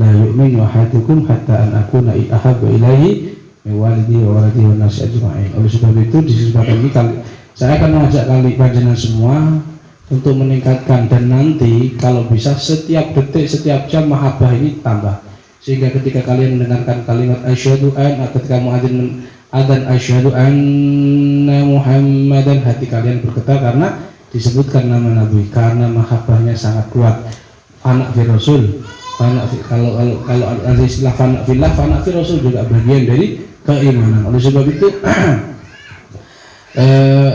la yu'minu ahadukum hatta an akuna ahabba ilaihi min walidi wa waladi wa nasi ajma'in. Oleh sebab itu di kesempatan ini saya akan mengajak panjenengan semua untuk meningkatkan, dan nanti kalau bisa setiap detik, setiap jam mahabbah ini tambah, sehingga ketika kalian mendengarkan kalimat asyhadu an, ketika muadzin adzan asyhadu anna muhammadan, hati kalian bergetar karena disebutkan nama Nabi, karena mahabbahnya sangat kuat. Fana fi rasul, kalau ada istilah fana fillah, fana fi rasul juga bagian dari keimanan. Oleh sebab itu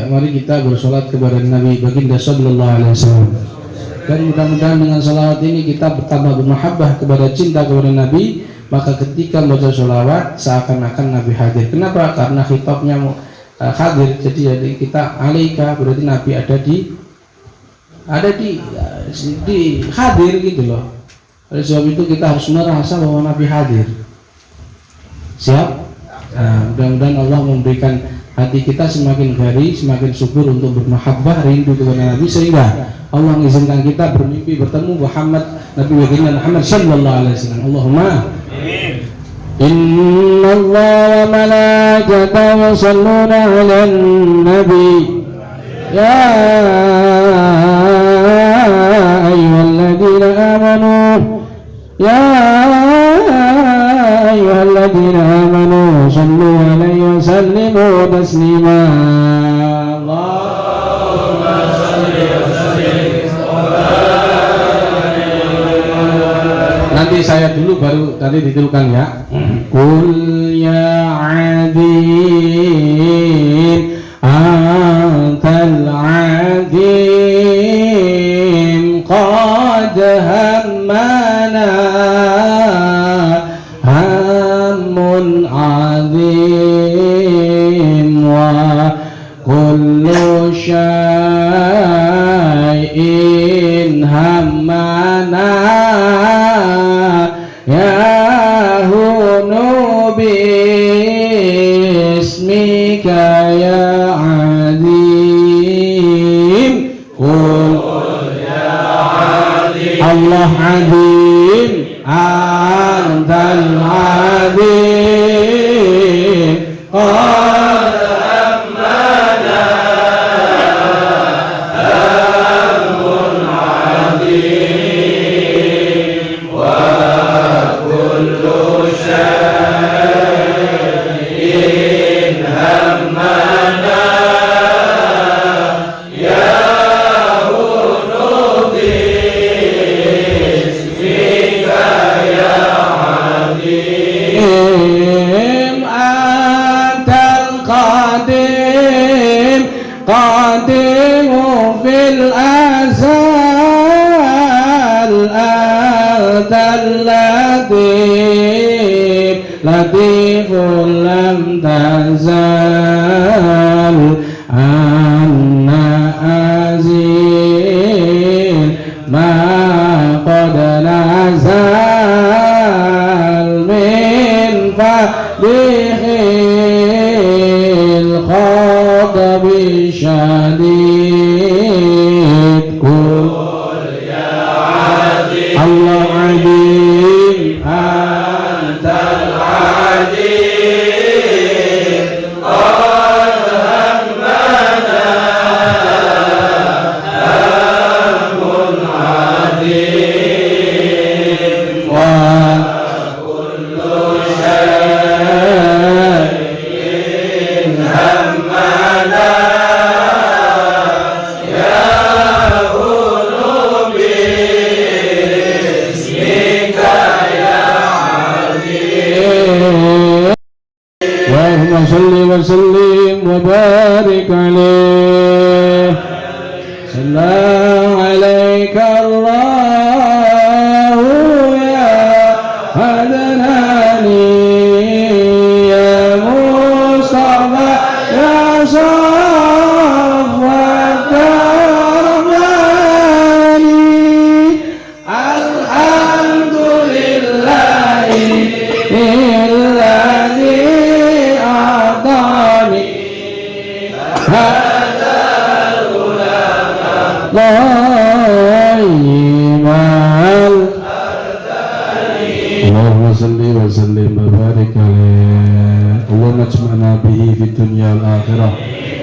mari kita bersolat kepada Nabi baginda sallallahu alaihi wasallam, dan mudah-mudahan dengan salawat ini kita bertambah bermahabbah kepada, cinta kepada Nabi. Maka ketika membaca sholawat seakan-akan Nabi hadir. Kenapa? Karena khitabnya hadir. Jadi kita alaika, berarti Nabi ada di hadir gitu loh. Oleh sebab itu kita harus merasa bahwa Nabi hadir. Siap? Nah, mudah-mudahan Allah memberikan hati kita semakin gari, semakin subur untuk bermahabbah, rindu kepada Nabi, sehingga Allah mengizinkan kita bermimpi bertemu Nabi baginda Muhammad sallallahu alaihi wasallam. Allahumma amin. Inna Allah wa malaikatahu yusalluna 'alan nabi ya ayyuhalladzina amanu ya ayyuhalladzina amanu sallu 'alaihi wa sallimu taslima. Allahumma shalli wa sallim. Nanti saya dulu baru tadi ditirukan ya. Qul ya adzim antal adzim qad hammana hammun adzim wa kullu syai'in hammana ya hunu bismika ya azim. Qul ya azim Allah azim antal azim qad hammana hammun azim wa kullu syai'in hammana ya hunu bismika ya azim antal qadim qadimu fil azal antal latif latifun lam tazal anna azim ma qad nazal min fadihil khatabi syadid. Qul ya azim Allah azim antal azim qad hammana hammun azim wa kullu syai'in hammana ya hunu bismika ya azim. Allahumma salli wa sallim wa barik alaih. Sallallahu alaika Allah ya hadnani ya Mustafa ya Safwat Rahmani alhamdulillahi alladzi a'tani hadzal ulama وسلم وبارك عليه اللهم اجمعنا به في الدنيا والآخرة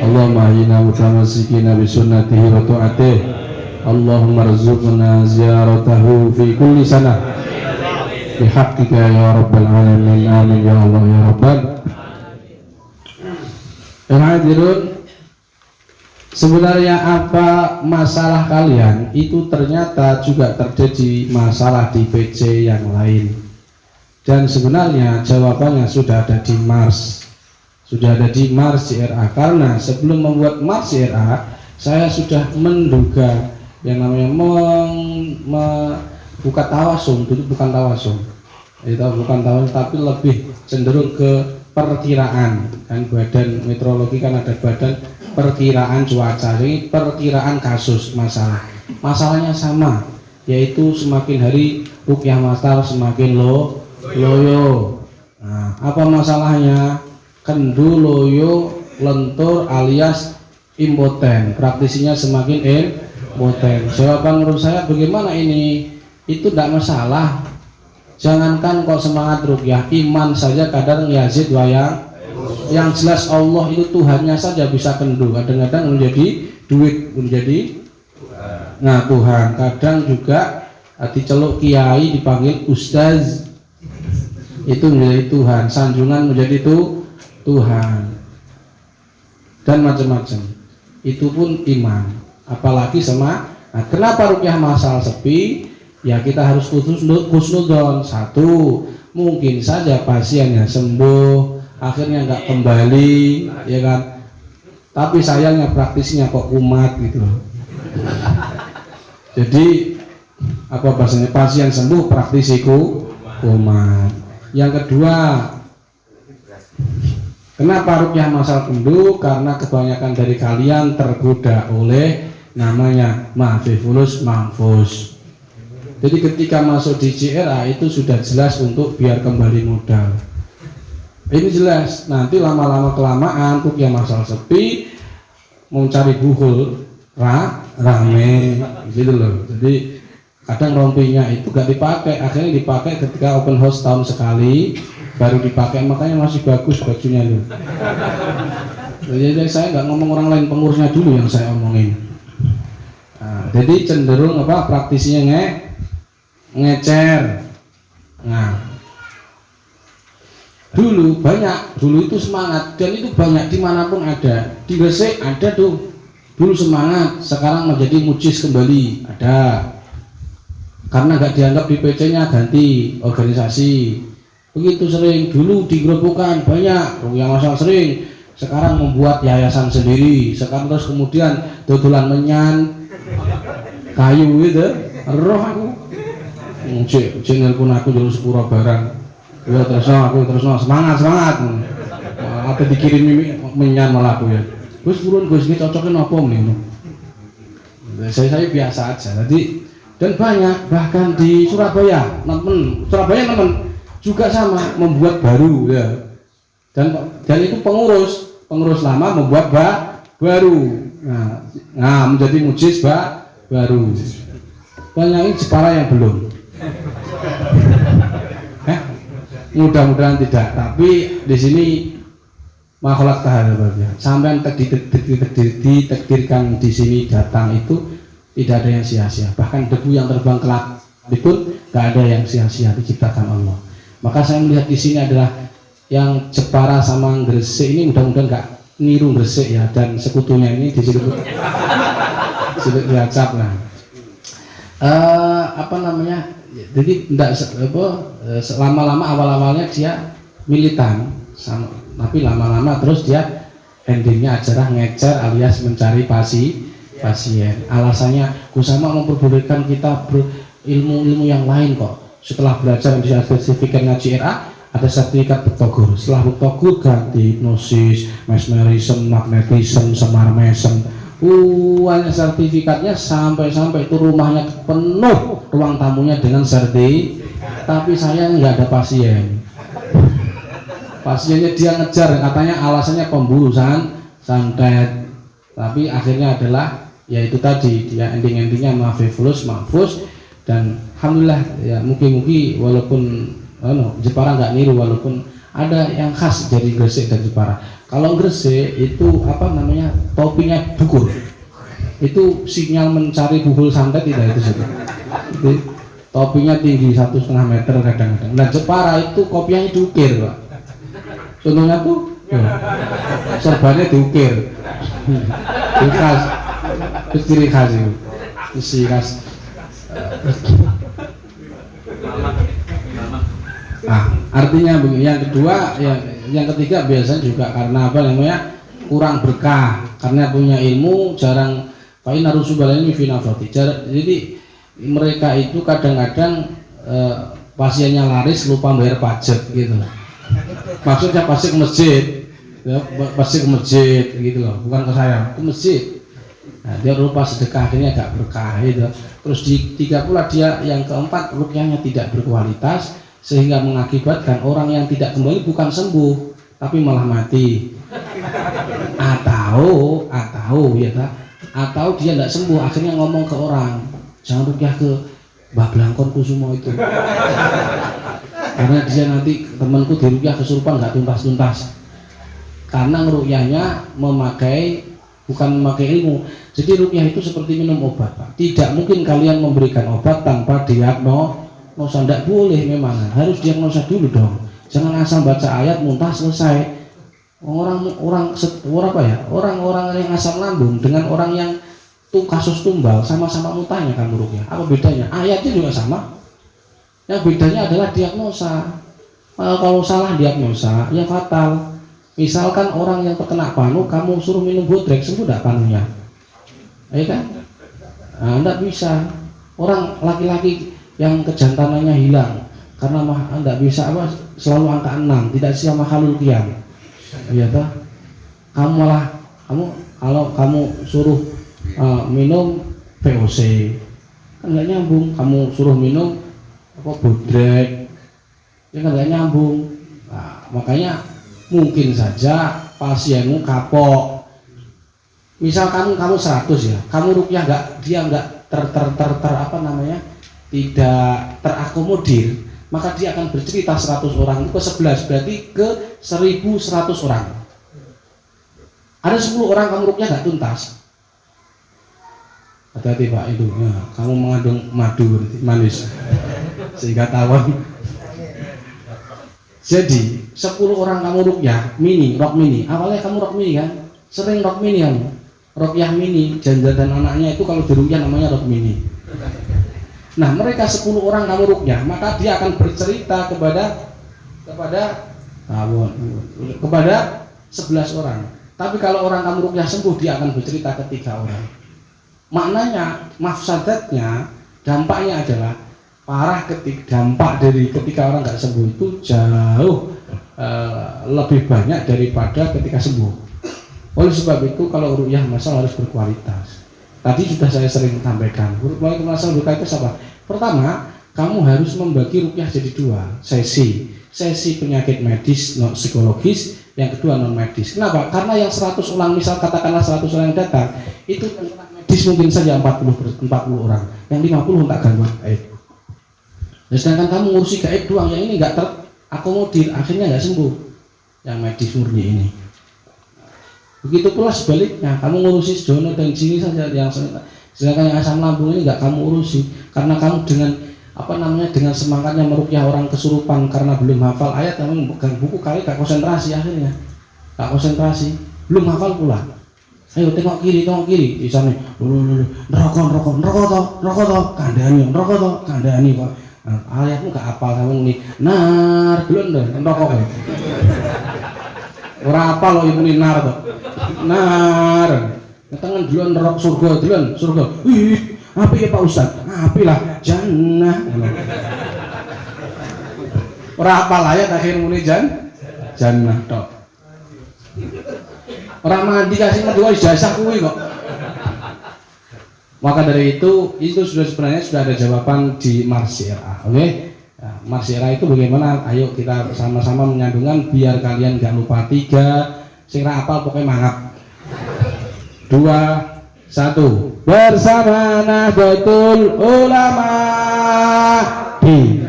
اللهم أحينا متمسكين بسنته وطاعته اللهم ارزقنا زيارته في كل سنة بحقك يا رب العالمين آمين يا الله يا رب Hadirin, sebenarnya apa masalah kalian itu ternyata juga terjadi masalah di PC yang lain, dan sebenarnya jawabannya sudah ada di Mars CRA. Karena sebelum membuat Mars CRA saya sudah menduga yang namanya bukan tawasum, itu bukan tawasum, itu bukan tawasum tapi lebih cenderung ke perkiraan. Kan badan meteorologi kan ada badan perkiraan cuaca, ini perkiraan kasus masalahnya sama, yaitu semakin hari ruqyah masal semakin loyo. Nah, apa masalahnya? Kendu, loyo, lentur alias impoten, praktisinya semakin impoten. Jawaban menurut saya bagaimana ini? Itu tidak masalah. Jangankan kok semangat ruqyah, iman saja kadang yazid wayang. Yang jelas Allah itu Tuhannya saja bisa kendu, kadang-kadang menjadi duit, menjadi Tuhan. Kadang juga diceluk kiai dipanggil ustaz, itu menjadi Tuhan. Sanjungan menjadi Tuhan, dan macam-macam. Itu pun iman, apalagi sama. Nah, kenapa ruqyah masal sepi? Ya kita harus husnudzon. Satu, mungkin saja pasiennya sembuh, akhirnya nggak kembali, ya kan? Tapi sayangnya praktisnya kok kumat gitu. Jadi apa bahasanya, pasien sembuh praktisiku kumat. Yang kedua, kenapa ruqyah masal kendu? Karena kebanyakan dari kalian tergoda oleh namanya mahfuz mahfuz. Jadi ketika masuk di CRA itu sudah jelas untuk biar kembali modal. Ini jelas. Nanti lama-lama kelamaan ruqyah masal sepi, mau cari buhul rame gitu loh. Jadi kadang rompinya itu gak dipakai, akhirnya dipakai ketika open house tahun sekali baru dipakai, makanya masih bagus bajunya loh. Jadi saya nggak ngomong orang lain, pengurusnya dulu yang saya omongin. Nah, jadi cenderung apa praktisinya ngecer. Nah, dulu itu semangat, dan itu banyak dimanapun ada. Di Gresik ada tuh dulu semangat, sekarang menjadi mujiz kembali ada, karena nggak dianggap di PC-nya, ganti organisasi. Begitu sering. Dulu di Grobogan banyak yang masal sering, sekarang membuat yayasan sendiri. Sekarang terus kemudian dodolan menyan kayu gitu, roh aku nelpon aku jauh sepura barang, ya terus semangat apa dikirim menyan malah aku ya, Gus turun Gus ini cocokin apa nih? Saya biasa aja. Jadi dan banyak, bahkan di Surabaya temen juga sama, membuat baru ya, dan itu pengurus lama membuat baru. Nah menjadi mujiz baru. Banyak ini Jepara yang belum. Mudah-mudahan tidak. Tapi di sini makhluk taharat sampai ditakdirkan di sini datang itu tidak ada yang sia-sia. Bahkan debu yang terbang ke langit pun tidak ada yang sia-sia, diciptakan Allah. Maka saya melihat di sini adalah yang Jepara sama Gresik ini mudah-mudahan nggak niru Gresik ya, dan sekutunya ini disebut diacap lah. Apa namanya? Jadi tidak selama-lama awal-awalnya dia militan, tapi lama-lama terus dia endingnya ajarah ngecer alias mencari pasien. Alasannya Kusama memperbolehkan kita berilmu-ilmu yang lain kok. Setelah belajar di sertifikatnya CRA ada sertifikat Bektogur. Setelah Bektogur ganti hipnosis, mesmerism, magnetism, semar mesem. Banyak sertifikatnya, sampai itu rumahnya penuh ruang tamunya dengan sertifikat. Tapi saya nggak ada pasien. Pasiennya dia ngejar, katanya alasannya pemburu santet. Tapi akhirnya adalah yaitu tadi, dia ending-endingnya mahfuz, dan alhamdulillah ya, mungkin walaupun Jepara nggak niru, walaupun ada yang khas dari Gresik dan Jepara. Kalau Gresik itu apa namanya, topinya dukur, itu sinyal mencari buhul santet tidak itu saja. Topinya tinggi 1,5 meter kadang-kadang. Nah Jepara itu kopiahnya diukir Pak. Contohnya tuh serbannya diukir. Itu khas, itu ciri khas itu. Isi khas. Nah, artinya begini. Yang kedua, yang ketiga biasanya juga karena apa namanya, kurang berkah, karena punya ilmu jarang. Fa'inna rusubalani fi nafati. Jadi mereka itu kadang-kadang pasiennya laris lupa bayar pajak gitu. Maksudnya pasti ke masjid, ya, pasti ke masjid gitu loh, bukan ke saya, ke masjid. Nah, dia lupa sedekah, akhirnya agak berkah gitu. Terus tiga pula dia yang keempat, ruqyahnya tidak berkualitas sehingga mengakibatkan orang yang tidak kembali bukan sembuh tapi malah mati. Atau dia tidak sembuh akhirnya ngomong ke orang, jangan ruqyah ke Mbah Blangkon Kusumo itu. Karena dia nanti temanku di ruqyah kesurupan nggak tuntas-tuntas. Karena ruqyahnya bukan memakai ilmu. Jadi ruqyah itu seperti minum obat, Pak. Tidak mungkin kalian memberikan obat tanpa diagnosa. Tidak boleh, memang harus diagnosa dulu dong. Jangan asal baca ayat muntah selesai. Orang yang asam lambung dengan orang yang kasus tumbal sama-sama muntahnya kan ruqyah. Apa bedanya? Ayatnya juga sama. Yang bedanya adalah diagnosa. Kalau salah diagnosa, ya fatal. Misalkan orang yang terkena panu, kamu suruh minum bodrek, sembuh tidak panunya? Ya kan? Nah, tidak bisa. Orang laki-laki yang kejantanannya hilang karena tidak bisa selalu angka 6, tidak siap makhlul qiyam. Iya toh? Kalau kamu suruh minum VOC, kan nggak nyambung. Kamu suruh minum bodrek, ya kan nggak nyambung. Nah, makanya mungkin saja pasienmu kapok. Misal kamu 100 ya, kamu ruqyah dia nggak tidak terakomodir, maka dia akan bercerita 100 orang itu ke 11, berarti ke 1100 orang. Ada 10 orang kamu ruqyah nggak tuntas. Hati-hati Pak itu, ya, kamu mengandung madu manis sehingga tawon. Jadi 10 orang kamu ruqyah rok mini. Awalnya kamu rok mini kan, sering rok mini kamu. Ruqyah mini, janda dan anaknya itu kalau di ruqyah namanya rok mini. Nah mereka 10 orang kamu ruqyah, maka dia akan bercerita kepada 11 orang. Tapi kalau orang kamu ruqyah sembuh, dia akan bercerita ke 3 orang. Maknanya, mafsadatnya, dampaknya adalah parah dampak dari ketika orang nggak sembuh itu jauh lebih banyak daripada ketika sembuh. Oleh sebab itu kalau ruqyah masal harus berkualitas. Tadi sudah saya sering sampaikan, kualitas berkualitas apa? Pertama, kamu harus membagi ruqyah jadi 2 sesi penyakit medis non psikologis, yang kedua non medis. Kenapa? Karena yang 100 orang, misal katakanlah 100 orang yang datang, itu medis mungkin saja 40 orang, yang 50 tak gangguan gaib. Nah, sedangkan kamu ngurusi gaib doang, yang ini nggak terakomodir, akhirnya nggak sembuh yang medis murni ini. Begitu pula sebaliknya, kamu ngurusi sedono dan jini saja, sedangkan yang asam lambung ini nggak kamu urusi, karena kamu dengan semangatnya meruqyah orang kesurupan karena belum hafal ayat, kamu memegang buku kali gak konsentrasi, akhirnya gak konsentrasi, belum hafal pula. Ayo tengok kiri di sana, rokok toh, kandani kok. Ayatmu gak hafal, kamu ini nar belum deh, rokok. Ora apa lo ibu ini nar toh, nar. Tangan duluan nerok surga. Ih, apa ya Pak Ustad? Api lah, jannah. Ora apal ayat akhir muni jannah tok. Orang mandi kasih medua ijazah kuwi kok. Maka dari itu sebenarnya sudah ada jawaban di Marsyirah. Oke? Nah, Marsyirah itu bagaimana? Ayo kita sama-sama menyandungkan biar kalian gak lupa. 3 sing ra apal pokoknya mangap. 2, 1 bersama Nahdlatul Ulama di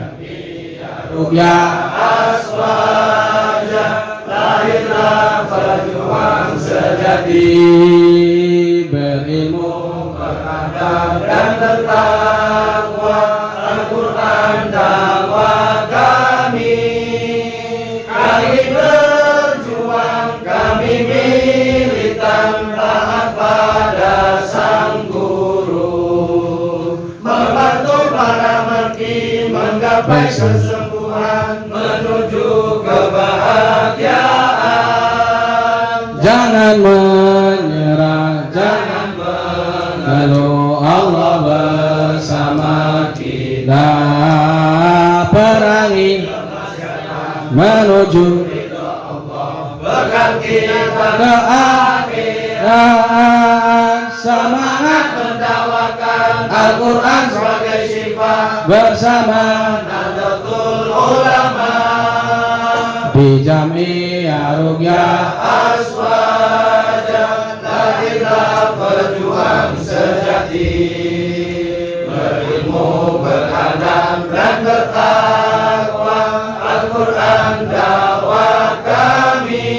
ruqya aswaja, lahirlah pejuang sejati, berilmu, beradab dan bertakwa, Al-Quran dakwah kami. Kami berjuang, kami militan, taat pada sang guru, membantu para merki menggapai kesembuhan, menuju kebahagiaan. Jangan menyerah, jangan mengeluh, Allah bersama kita, perangi menuju bekal kita ke akhirat, semangat mendakwakan Al-Quran sebagai syifa bersama Nahdlatul Ulama di Jami'ah Ruqyah Aswaja, lahirlah pejuang sejati, berilmu, beradab dan bertakwa, Al-Quran dakwah kami.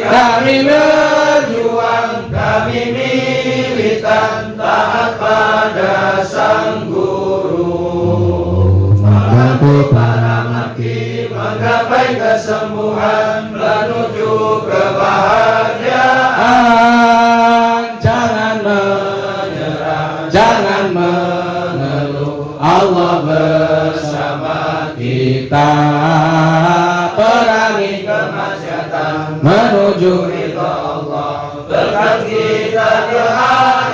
Kami berjuang, kami militan, taat pada sang guru, membantu para maki menggapai kesembuhan, menuju kebahagiaan. Jangan menyerah, jangan mengeluh, Allah bersama kita, perangi kemaksiatan, menuju ridha Allah, bekal kita di akhirat,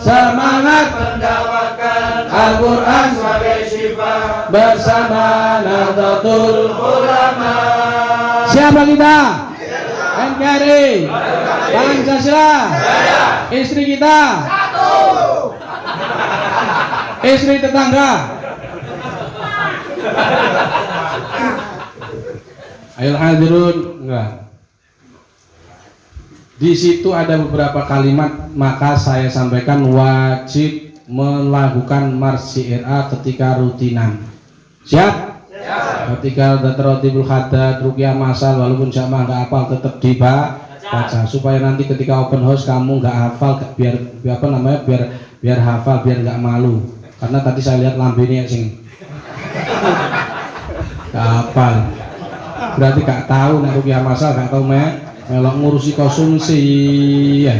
semangat mendakwakan Al-Quran sebagai syifa bersama Nahdlatul Ulama. Siapa kita? NKRI, Pancasila. Istri kita? Satu. Istri tetangga? Ayo hadirun, enggak. Di situ ada beberapa kalimat, maka saya sampaikan wajib melakukan marsi RA ketika rutinan. Siap? Ketika terotibul haddad, ruqyah masal, walaupun jamaah nggak hafal tetap dibaca, supaya nanti ketika open house kamu nggak hafal, biar apa namanya, biar hafal, biar nggak malu. Karena tadi saya lihat lambene sing nggak hafal, berarti nggak tahu nek ruqyah masal, nggak tahu melok ngurusi konsumsi ya.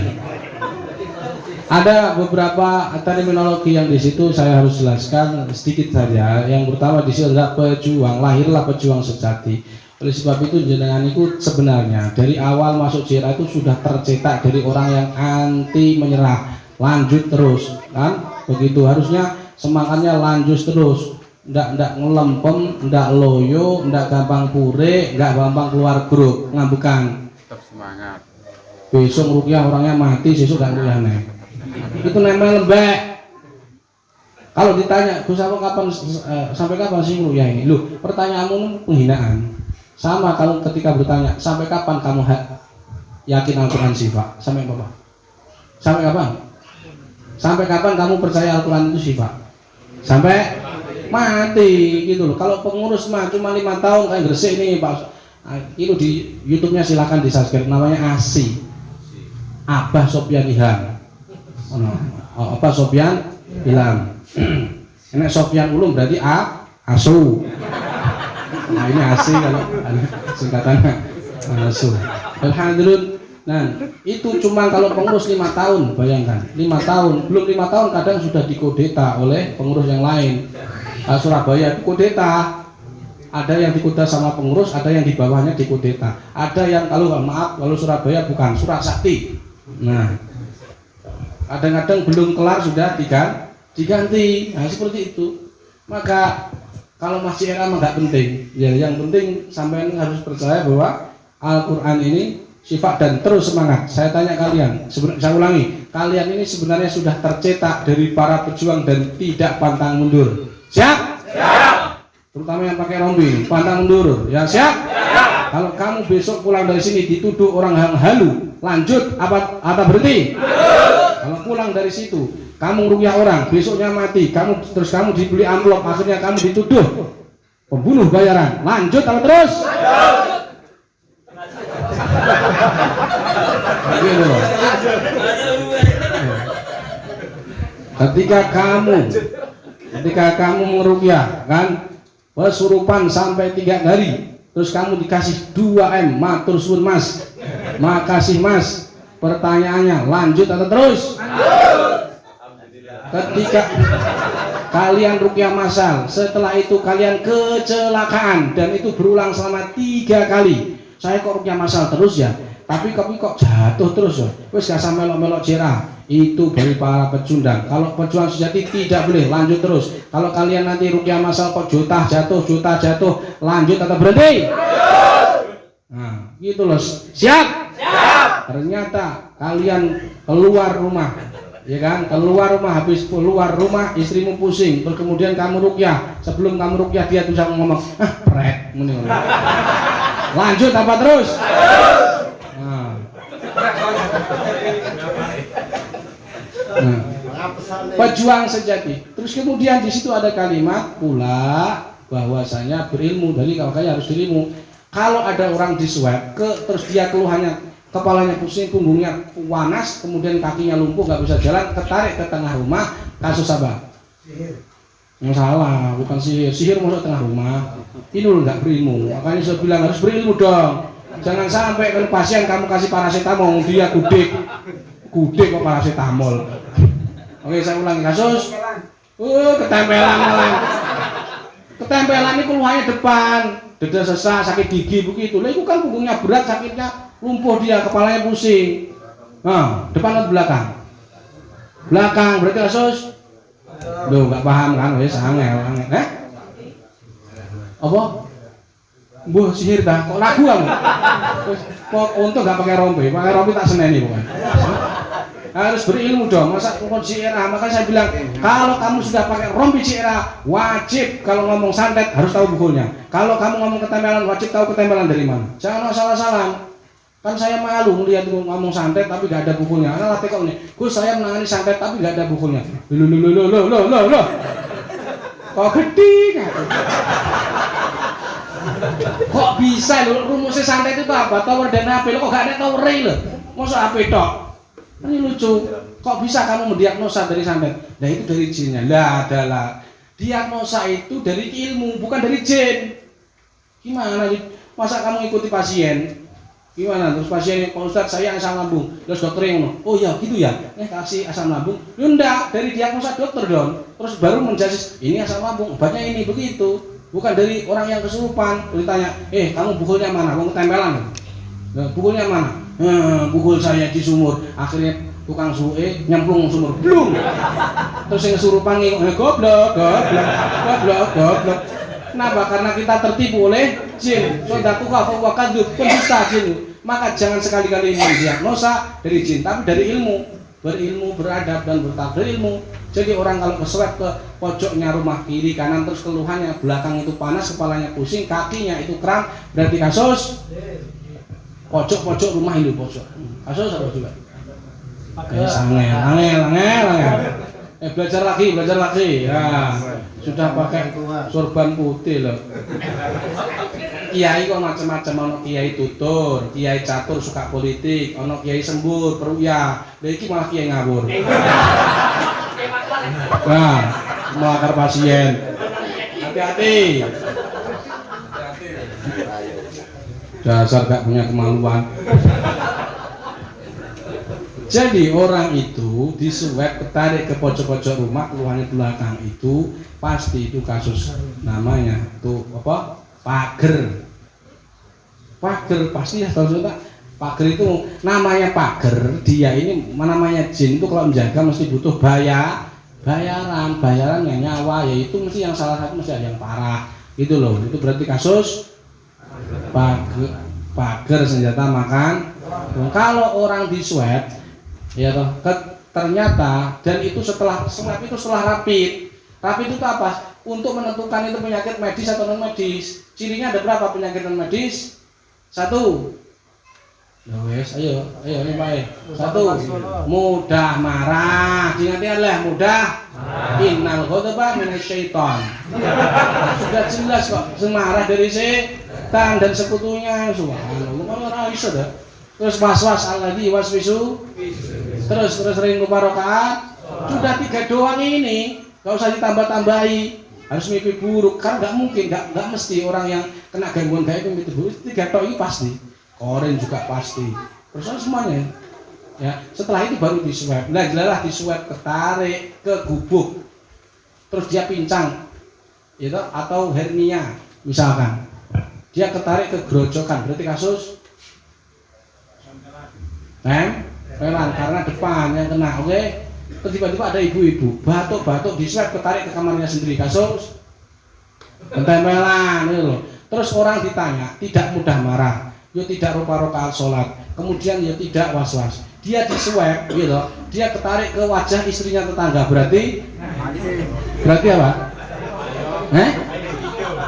Ada beberapa terminologi yang di situ saya harus jelaskan sedikit saja. Yang pertama di situ adalah pejuang, lahirlah pejuang sejati. Oleh sebab itu jenengan itu sebenarnya dari awal masuk JRA itu sudah tercetak dari orang yang anti menyerah, lanjut terus, kan? Begitu harusnya semangatnya lanjut terus, ndak ngelempem, ndak loyo, ndak gampang pure, ndak gampang keluar grup, ngambekan. Tetap semangat. Besok ruqyah orangnya mati, besok gak kuliah nih. Itu namanya lembek. Kalau ditanya, Gus Apa kapan sampai kapan sih ruqyah ini? Loh, pertanyaanmu penghinaan. Sama kalau ketika bertanya, sampai kapan kamu yakin Al-Quran sifat? Sampai apa? Sampai kapan? Sampai kapan kamu percaya Al-Quran itu sifat? Sampai mati gitu loh. Kalau pengurus mah cuma 5 tahun kayak gresik nih Pak. Itu di YouTube-nya silakan di-subscribe, namanya ASI. Abah Sofyan Ilham. Apa Sofyan Ilham. Ini Sofyan Ulum berarti ASU. Nah ini ASI kalau singkatannya ASU. Alhamdulillah. Nah itu cuma kalau pengurus 5 tahun, bayangkan 5 tahun, belum 5 tahun kadang sudah dikodeta oleh pengurus yang lain. Surabaya itu kodeta, ada yang dikodeta sama pengurus, ada yang di bawahnya dikodeta, ada yang kalau Surabaya bukan Surasakti. Nah kadang-kadang belum kelar sudah diganti. Nah seperti itu. Maka kalau masih era mah nggak penting ya, yang penting sampai harus percaya bahwa Al-Quran ini sifat dan terus semangat. Saya tanya kalian, saya ulangi, kalian ini sebenarnya sudah tercetak dari para pejuang dan tidak pantang mundur. Siap? Siap. Terutama yang pakai rompi, pantang mundur. Ya siap? Siap. Kalau kamu besok pulang dari sini dituduh orang yang halu, lanjut apa berhenti? Kalau pulang dari situ kamu rukyah orang, besoknya mati, terus kamu dibeli amplop, akhirnya kamu dituduh pembunuh bayaran. Lanjut atau terus? Gitu loh. Ketika kamu merukyah kan kesurupan sampai 3 hari, terus kamu dikasih 2M, matur suwun Mas, makasih Mas. Pertanyaannya, lanjut atau terus? Ketika kalian rukyah massal, setelah itu kalian kecelakaan dan itu berulang selama 3 kali. Saya kok rukyah massal terus ya, tapi kok jatuh terus ya. Wes gak sampe melok-melok jerah. Itu dari para pecundang. Kalau pejuang sejati tidak boleh, lanjut terus. Kalau kalian nanti rukyah massal kok jatuh, lanjut atau berhenti? Nah, gitu loh. Siap? Ternyata kalian keluar rumah, ya kan? Keluar rumah, habis keluar rumah istrimu pusing, terus kemudian kamu rukyah. Sebelum kamu rukyah dia tuh ngomong, pret, lanjut apa terus? Nah. Pejuang sejati. Terus kemudian di situ ada kalimat pula bahwasanya berilmu, dari makanya harus berilmu. Kalau ada orang di swab, terus dia keluhannya kepalanya pusing, punggungnya panas, kemudian kakinya lumpuh, nggak bisa jalan, ketarik ke tengah rumah, kasus apa? Yang salah, bukan sihir. Sihir masuk tengah rumah. Ini loh nggak berilmu. Makanya saya bilang harus berilmu dong. Jangan sampai ke pasien kamu kasih paracetamol, dia gudeg kok paracetamol. Oke, saya ulangi kasus. Ketempelan malah. Ketempelan ini keluhannya depan, dada sesak, sakit gigi begitu. Lah itu kan punggungnya berat, sakitnya lumpuh dia, kepalanya pusing. Nah, depan atau belakang? Belakang, berarti kasus. Loh, nggak paham kan? Wes angel. Apa? Mbuh sihir dah, kok lagu kamu? Kok untung gak pakai rompi tak seneni bukan? Harus berilmu dong, masa pokok CRA. Makanya saya bilang, kalau kamu sudah pakai rompi CRA, wajib kalau ngomong santet harus tahu bukunya. Kalau kamu ngomong ketempelan, wajib tahu ketempelan dari mana. Jangan salah-salah. Kan saya malu melihat ngomong santet tapi gak ada bukunya. Karena latih kok ini, Gus saya menangani santet tapi gak ada bukunya. Loh. Kok gede kan? Kok bisa lho, rumusnya santet itu apa? Tower dan HP, kok gak ada tower loh? Masa HP tok? Ini lucu. Kok bisa kamu mendiagnosa dari santet? Nah itu dari jinnya. Lah adalah diagnosa itu dari ilmu, bukan dari jin. Gimana? Masa kamu ikuti pasien? Gimana? Terus pasiennya, Pak Ustadz saya asam lambung. Terus dokternya ngomong, oh ya gitu ya, kasih asam lambung. Enggak, dari diagnosa dokter dong. Terus baru menjudge, ini asam lambung, obatnya ini, begitu. Bukan dari orang yang kesurupan. Ditanya, kamu bukulnya mana? Kamu ketempelan? Bukulnya mana? Bukul saya di sumur. Akhirnya tukang suwe nyemplung sumur, blung. Terus yang kesurupan goblok. Kenapa? Karena kita tertipu oleh jin. Sodakuka fawakadub, pendusta jin. Maka jangan sekali-kali mendiagnosa dari jin, tapi dari ilmu. Berilmu, beradab dan bertakwa ilmu. Jadi orang kalau keswab ke pojoknya rumah kiri kanan terus keluhannya belakang itu panas, kepalanya pusing, kakinya itu kram, berarti kasus pojok rumah itu pojok. Kasus apa juga? Angel. Belajar lagi. Ya, sudah pakai sorban putih loh. Kiai kok macam-macam, ono kiai tutur, kiai catur suka politik, ono kiai sembur, peruya. Lha iki malah kiai ngawur. Nah, melakar pasien. Hati-hati. Dasar gak punya kemaluan. Jadi orang itu disuwek, ketarik ke pojok-pojok rumah, keluarnya belakang itu pasti itu kasus namanya tuh apa? Pager pasti ya tahu tak? Pager itu namanya pager, dia ini namanya jin itu kalau menjaga mesti butuh bayaran yang nyawa, yaitu mesti yang salah satu mesti yang parah gitu loh. Itu berarti kasus pager senjata makan. Kalau orang di swab ya toh ternyata, dan itu setelah swab itu setelah rapid itu apa? Untuk menentukan itu penyakit medis atau non medis. Cirinya ada berapa penyakit non medis? 1. Nah, wes, ayo ini baik. Satu, mudah marah. Diingat-ingatlah, mudah. Innal ghadaba minasyaiton. Sudah jelas kok, semarah dari setan dan sekutunya. Subhanallah, ora iso dah. Terus was-was alladzi waswisu. Terus sering lupa rakaat. Sudah 3 doang ini, enggak usah ditambah-tambahi. Harus mimpi buruk, karena nggak mungkin, nggak mesti orang yang kena gangguan gaib itu mimpi buruk. 3 tok ini pasti. Korin juga pasti. Terus semuanya. Ya, setelah itu baru diswab. Nah, jelas diswab, ketarik ke gubuk. Terus dia pincang. Gitu, atau hernia misalkan. Dia ketarik ke grojokan, berarti kasus tempelan karena depan yang kena. Oke. Terus tiba-tiba ada ibu-ibu batuk-batuk diswab, ketarik ke kamarnya sendiri, kasus tempelan gitu loh. Terus orang ditanya, tidak mudah marah, ya tidak rupa rakaat sholat, kemudian ya tidak was-was, dia diswab gitu, dia ketarik ke wajah istrinya tetangga, berarti apa?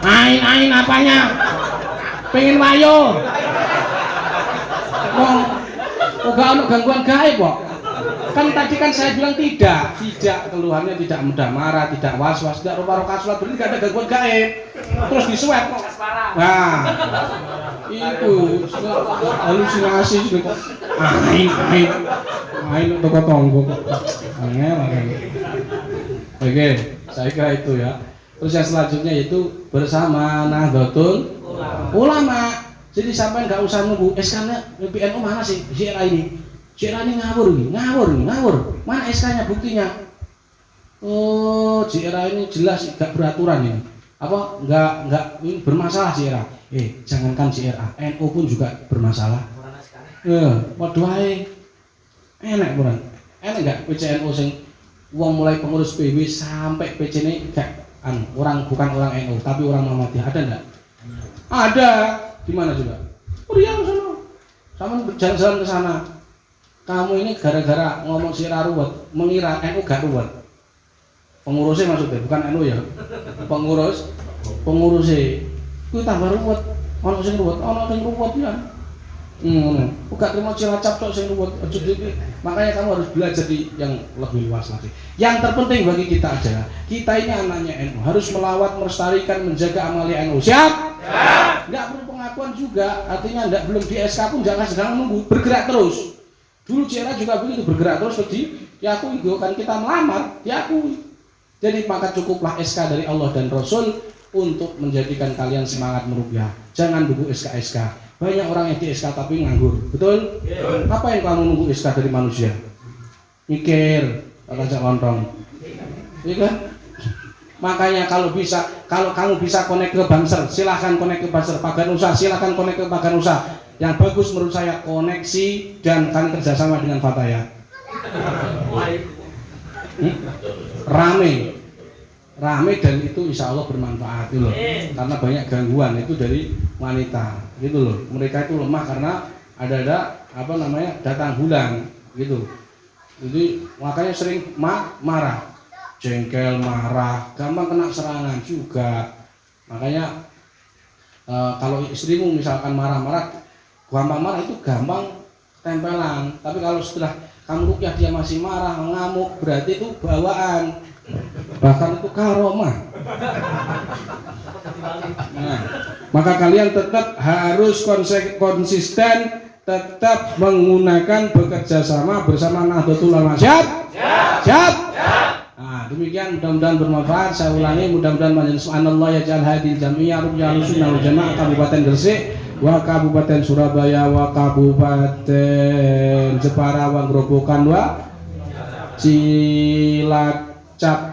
Ain apanya? Pengen wayo? Enggak ada gangguan gaib kok. Kan tadi kan saya bilang tidak keluhannya tidak mudah marah, tidak was-was, tidak rupa rakaat sholat, berarti tidak ada gangguan gaib. Terus diswab kok. Nah, itu halusinasi juga kok. Ain toko tonggo kok. Angel. Oke, saya kira itu ya. Terus yang selanjutnya itu bersama Nahdlatul Ulama. Jadi sampai nggak usah nunggu SK-nya PNU mana sih? JRA ini ngawur. Mana SK-nya buktinya? Oh, JRA ini jelas nggak beraturan ini. Apa? Nggak ini bermasalah JRA. Jangankan JRA, NU pun juga bermasalah. Waduh ae. Enak bukan? Enak nggak PCNU sing uang mulai pengurus PW sampai PC ini gak orang bukan orang NU tapi orang Muhammadiyah, ada enggak? Ada. Di mana juga? Riau sana. Sama berjalan-jalan ke sana. Kamu ini gara-gara ngomong sira ruwet, mengira NU gak ruwet. Pengurusnya maksudnya, bukan NU ya. Pengurusnya. Kuwi tambah ruwet. Ono sing ruwet ya. Bukan terima Cilacap tok sing ruwet. Makanya kamu harus belajar di yang lebih luas lagi. Yang terpenting bagi kita aja, kita ini anaknya NU, harus melawat, melestarikan, menjaga amalia NU. Siap? Enggak perlu pengakuan juga, artinya enggak belum di SK pun jangan sedang menunggu, bergerak terus. Dulu JRA juga begitu, bergerak terus diakui, kan kita melamar, diakui. Jadi maka cukuplah SK dari Allah dan Rasul untuk menjadikan kalian semangat merupiah. Jangan nunggu SK. Banyak orang yang di SK tapi nganggur, betul? Apa yang kamu nunggu SK dari manusia? Mikir, kata lontong, iya kan? Makanya kalau kamu bisa connect ke Banser, silahkan connect ke Banser. Paganusa, silahkan connect ke Paganusa. Yang bagus menurut saya koneksi dan kalian kerjasama dengan Fataya. Rame dan itu insya Allah bermanfaat gitu loh. Karena banyak gangguan itu dari wanita gitu loh. Mereka itu lemah karena ada datang bulan gitu. Jadi makanya sering marah, jengkel, marah, gampang kena serangan juga. Makanya kalau istrimu misalkan marah-marah, gampang marah itu gampang tempelan. Tapi kalau setelah kamu rukyah dia masih marah, mengamuk, berarti itu bawaan. Bahkan itu karomah. Nah, maka kalian tetap harus konsisten, tetap menggunakan bekerja sama bersama Nahdlatul Ulama. Siap? Siap? Nah, demikian mudah-mudahan bermanfaat. Saya ulangi, mudah-mudahan majelis subhanallah ya jal hadil jami'ah rujal sunnah wal jamaah Kabupaten Gresik wa Kabupaten Surabaya wa Kabupaten Jepara wa Grobogan wa Cilacap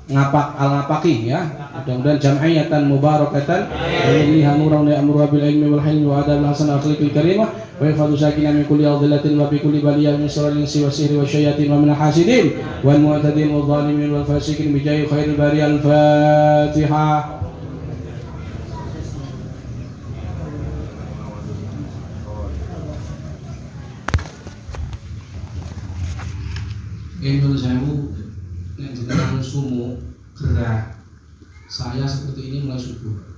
Ngapaki ya. Mudah-mudahan jam'iyatan mubarakatan ini hanuran ya'muru bil ilmi wal hilmi wa adab hasan akhlaqil karimah wa yafadu sakina min kulli adhillatin wa bi kulli baliyah min syarril insi wa sihri wa syayatin wa min hasidin wal mu'tadin wal zalimin wal fasikin bi jahi khairil bariyal Fatihah. Menurut saya jenengan sumu gerah saya seperti ini mulai subuh.